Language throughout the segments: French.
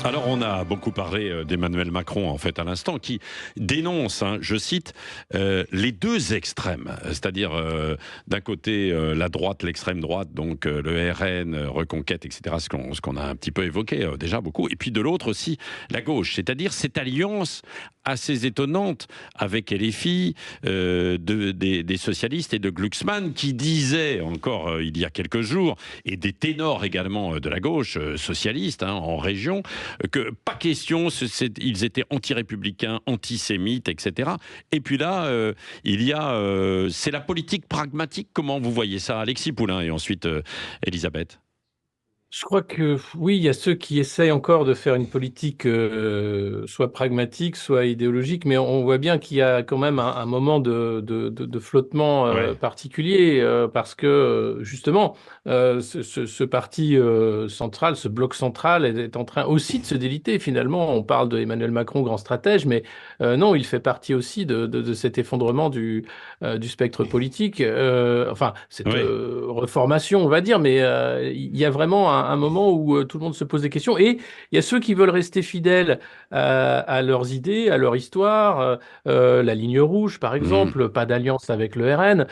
Alors, on a beaucoup parlé d'Emmanuel Macron, en fait, à l'instant, qui dénonce, hein, je cite, les deux extrêmes. C'est-à-dire, d'un côté, la droite, l'extrême droite, donc le RN, Reconquête, etc., ce qu'on a un petit peu évoqué déjà beaucoup. Et puis de l'autre aussi, la gauche. C'est-à-dire cette alliance assez étonnante avec LFI, des socialistes et de Glucksmann, qui disaient encore il y a quelques jours, et des ténors également de la gauche socialiste, hein, en région, que pas question, ils étaient anti-républicains, antisémites, etc. Et puis là, c'est la politique pragmatique. Comment vous voyez ça, Alexis Poulain, et ensuite Elisabeth? Je crois que oui, il y a ceux qui essayent encore de faire une politique soit pragmatique, soit idéologique, mais on voit bien qu'il y a quand même un moment de flottement Ouais. particulier, parce que justement, ce parti central, ce bloc central est en train aussi de se déliter finalement. On parle de Emmanuel Macron, grand stratège, mais non, il fait partie aussi de cet effondrement du spectre politique, enfin cette Oui. reformation, on va dire, mais il y a vraiment un moment où tout le monde se pose des questions, et il y a ceux qui veulent rester fidèles à leurs idées, à leur histoire, la ligne rouge par Mmh. exemple, pas d'alliance avec le RN,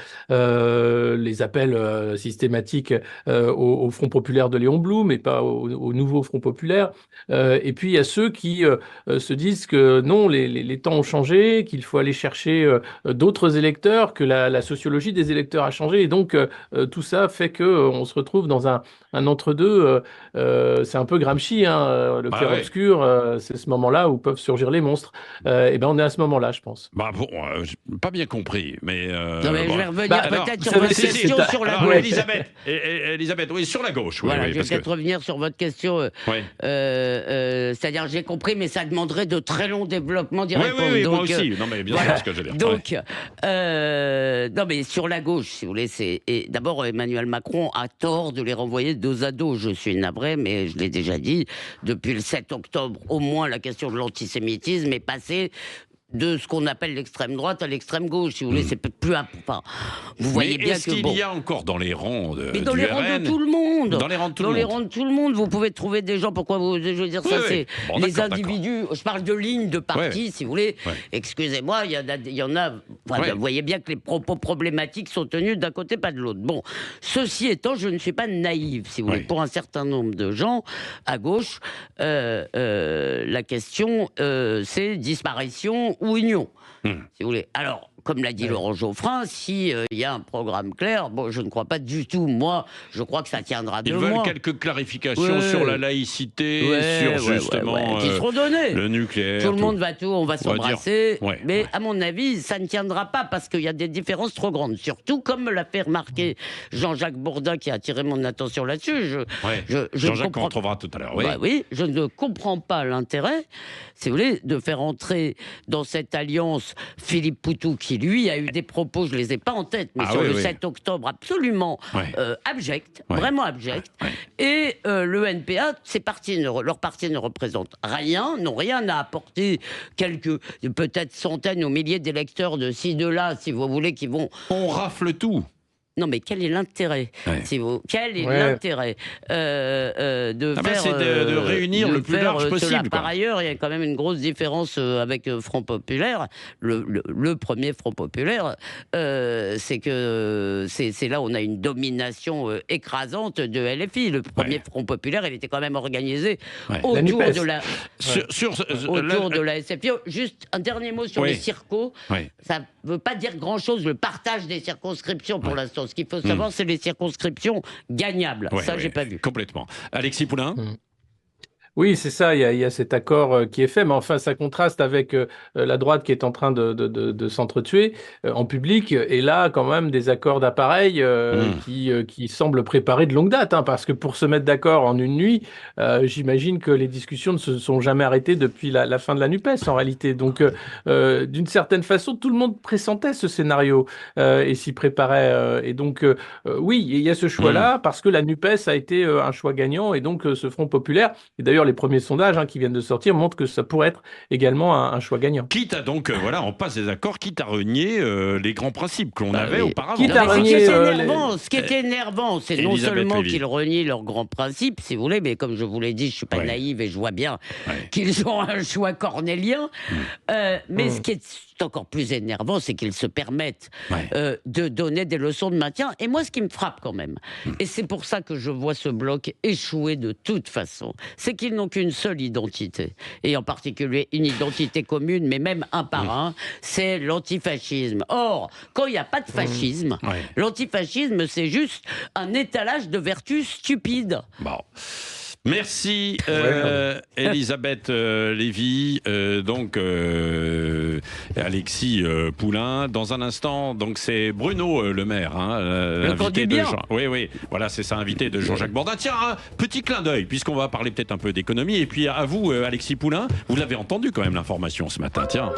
les appels systématiques au Front populaire de Léon Blum, mais pas au nouveau Front populaire, et puis il y a ceux qui se disent que non, les temps ont changé, qu'il faut aller chercher d'autres électeurs, que la sociologie des électeurs a changé. Et donc, tout ça fait que on se retrouve dans un entre-deux. C'est un peu Gramsci, hein, le Bah ouais. clair-obscur. C'est ce moment-là où peuvent surgir les monstres. Et ben, on est à ce moment-là, je pense. Bah bon, j'ai pas bien compris, mais Non, mais je bon. vais revenir Bah, Alors, peut-être vous sur savez, votre question sur la alors, gauche. Elisabeth, Elisabeth, oui, sur la gauche, oui, Voilà, oui, je vais parce que, peut-être revenir sur votre question. oui, C'est-à-dire, j'ai compris, mais ça demanderait de très longs développements d'y oui, oui, répondre. oui, moi Donc, aussi. Non, mais bien sûr, voilà. ce que je veux dire. Ouais. Donc, non, mais sur la gauche, si vous voulez, et d'abord, Emmanuel Macron a tort de les renvoyer dos à dos. Je suis navré, mais je l'ai déjà dit, depuis le 7 octobre, au moins, la question de l'antisémitisme est passée de ce qu'on appelle l'extrême droite à l'extrême gauche, si vous voulez, c'est plus important. Vous Mais voyez bien est-ce que qu'il bon. y a encore dans les rangs Mais dans du les rangs de RN, tout le monde, dans les rangs de tout dans le les monde? rangs de tout le monde, vous pouvez trouver des gens. Pourquoi vous, je veux dire Oui, ça, oui. c'est Bon, les d'accord, individus. Je parle de lignes de Ouais, parti, si vous voulez. ouais. Excusez-moi, il y en a. Enfin, Ouais. vous voyez bien que les propos problématiques sont tenus d'un côté, pas de l'autre. Bon, ceci étant, je ne suis pas naïve, si vous voulez. Ouais. Pour un certain nombre de gens à gauche, la question, c'est disparition ou union, si vous voulez. Alors, comme l'a dit Ouais. Laurent Geoffrin, si il y a un programme clair, bon, je ne crois pas du tout. Moi, je crois que ça tiendra Ils de veulent mois. quelques clarifications sur la laïcité, Ouais, sur ouais, justement qui seront donnés. le nucléaire. Tout le monde va tout, on va On va s'embrasser. dire, ouais, Mais ouais. à mon avis, ça ne tiendra pas parce qu'il y a des différences trop grandes. Surtout, comme me l'a fait remarquer Jean-Jacques Bourdin, qui a attiré mon attention là-dessus. Ouais. Je ne Jean-Jacques, on comprends retrouvera tout à l'heure. Oui. bah oui, je ne comprends pas l'intérêt, si vous voulez, de faire entrer dans cette alliance Philippe Poutou, qui lui a eu des propos, je ne les ai pas en tête, mais Ah sur oui, le oui. 7 octobre, absolument Ouais. abject, Ouais. vraiment abject. Ouais. Et le NPA, leur parti ne représente rien, n'ont rien à apporter, quelques peut-être centaines ou milliers d'électeurs de ci, de là, si vous voulez, qui vont. On rafle tout. Non, mais quel est l'intérêt, Ouais. quel est Ouais. l'intérêt de Ah bah, faire c'est de réunir le plus large cela. possible, quoi. Par ailleurs, il y a quand même une grosse différence avec Front Populaire, le premier Front Populaire, c'est que c'est là où on a une domination écrasante de LFI. Le premier Ouais. Front Populaire, il était quand même organisé Ouais. La autour NUPES. de la autour de la SFI. Juste un dernier mot sur Oui. les circos. Oui. Ça ne veut pas dire grand-chose, le partage des circonscriptions pour l'instant. Ce qu'il faut savoir, c'est les circonscriptions gagnables. Ouais, Ça, ouais, j'ai pas vu. complètement. Alexis Poulain. Oui, c'est ça, il y a cet accord qui est fait, mais enfin, ça contraste avec la droite qui est en train de s'entretuer en public, et là, quand même, des accords d'appareil qui semblent préparés de longue date, hein, parce que pour se mettre d'accord en une nuit, j'imagine que les discussions ne se sont jamais arrêtées depuis la fin de la NUPES, en réalité. Donc, d'une certaine façon, tout le monde pressentait ce scénario et s'y préparait. Et donc, oui, il y a ce choix-là, parce que la NUPES a été un choix gagnant, et donc ce Front populaire, et d'ailleurs, les premiers sondages qui viennent de sortir montrent que ça pourrait être également un choix gagnant. Quitte à donc, on passe des accords, quitte à renier les grands principes que l'on avait auparavant. Quitte à renier, ce qui est énervant, c'est non Elisabeth seulement Lévy. qu'ils renient leurs grands principes, si vous voulez, mais comme je vous l'ai dit, je suis pas naïve et je vois bien qu'ils ont un choix cornélien. Mais ce qui est encore plus énervant, c'est qu'ils se permettent de donner des leçons de maintien. Et moi, ce qui me frappe quand même, et c'est pour ça que je vois ce bloc échouer de toute façon, c'est qu'ils n'ont qu'une seule identité, et en particulier une identité commune, mais même un par un, c'est l'antifascisme. Or, quand il n'y a pas de fascisme, l'antifascisme, c'est juste un étalage de vertus stupides. Bon. Merci Elisabeth Lévy, Alexis Poulain. Dans un instant, donc c'est Bruno Le Maire, l'invité de Jean. Oui, voilà, c'est ça, invité de Jean-Jacques Bourdin. Tiens, un petit clin d'œil, puisqu'on va parler peut-être un peu d'économie. Et puis à vous, Alexis Poulain, vous l'avez entendu quand même l'information ce matin. Tiens.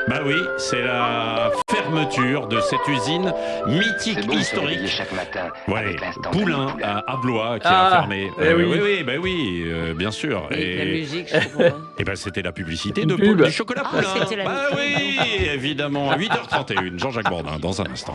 Bah oui, c'est la fermeture de cette usine mythique, historique. Chaque matin Poulain à Blois qui a fermé. Oui, bien sûr. Et la musique, je comprends pas. Et ben c'était la publicité Une du pub. chocolat Poulain. C'était la Oui, évidemment. À 8h31, Jean-Jacques Bourdin, dans un instant.